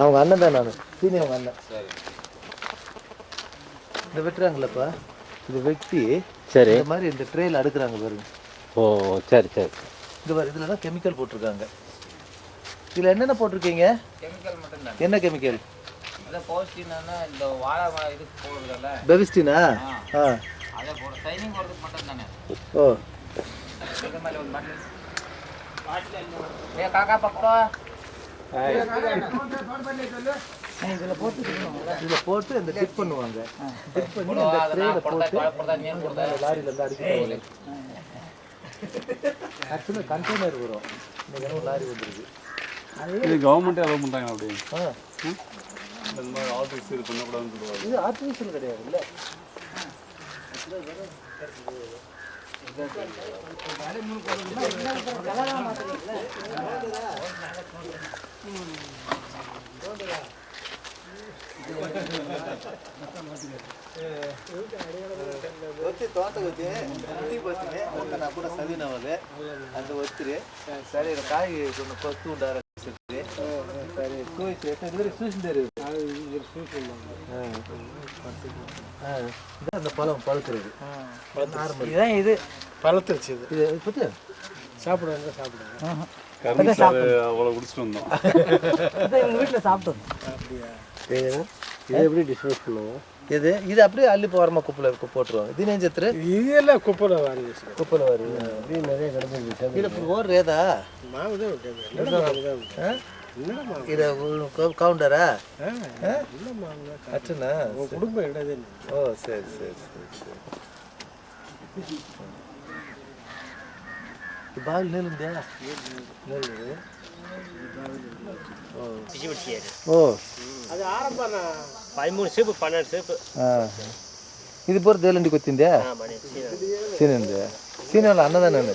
அவங்க அண்ணன் தான் நான் சீனி அவங்க அண்ணன். இந்த வெட்டுறாங்களப்பா, இது வெட்டி சரி இந்த மாதிரி இந்த ட்ரேயில் அடுக்குறாங்க பாருங்க. ஓ சரி சரி. இந்த மாதிரி இதுலலாம் கெமிக்கல் போட்டிருக்காங்க. இதில் என்னென்ன போட்டிருக்கீங்க? கெமிக்கல் மட்டும்தான். என்ன கெமிக்கல்? அதான் போஸ்டினா இந்த வாழை இதுக்கு போடுறதுல பெவிஸ்டினா? ஆ அதை போட சைனிங் போடுறதுக்கு மட்டும் தானே. ஓ இந்த மாதிரி ஒரு பாட்டில் ஏ காக்கா பக்கம் இதில் போட்டு இந்த டிப் பண்ணுவாங்க. டிப் பண்ணி இந்த ட்ரேயில் போட்டு லாரியிலேருந்து அடிக்க. ஆக்சுவலாக கண்டெய்னர் வரும். இன்னைக்கு ஒரு லாரி வந்துருக்கு. இது கவர்மெண்ட்டே அலோவ் பண்ணுறாங்க அப்படி. இந்த மாதிரி ஆஃபீஸ் இது பண்ணக்கூடாதுன்னு சொல்லுவாங்க. இது ஆர்டிஃபிஷியல் கிடையாது இல்லை. వచ్చి తోటకు వచ్చి ఇంటికి వచ్చి నా కూడా చదివినవాళ్ళే అంత వచ్చి సరే కాయ కొన్ని కొత్తు ఉంటారు సరే చూసింటారు அந்த பழம் பழுக்கிறது இதுதான். இது பழத்துருச்சு. இது பற்றி சாப்பிடுவாங்க சாப்பிடுவாங்க. அவ்வளோ குடிச்சிட்டு வந்தோம். எங்கள் வீட்டில் சாப்பிட்டோம். அப்படியா? இது எப்படி டிஸ்போஸ் பண்ணுவோம்? இது இது அப்படியே அள்ளி போகிறமா குப்பையில் போட்டுருவாங்க. இது நெஞ்சத்துரு இதெல்லாம் குப்பையில் வாரி குப்பையில் வாரி அப்படியே நிறைய கிடந்துருச்சு. இது இப்போ ஓடுறேதா மாவு தான் இது கவுண்டரா அச்சனா குடும்பம் இடாது. ஓ சரி சரி சரி சரி. பால் நெல்லுந்தியா நெல்லு. ஓ அது ஆரம்பம் 13 சேப்பு 12 சேப்பு. ఇది పోరు దేలండికి వచ్చిందే సీనండి సీనాల అన్నదాన్ని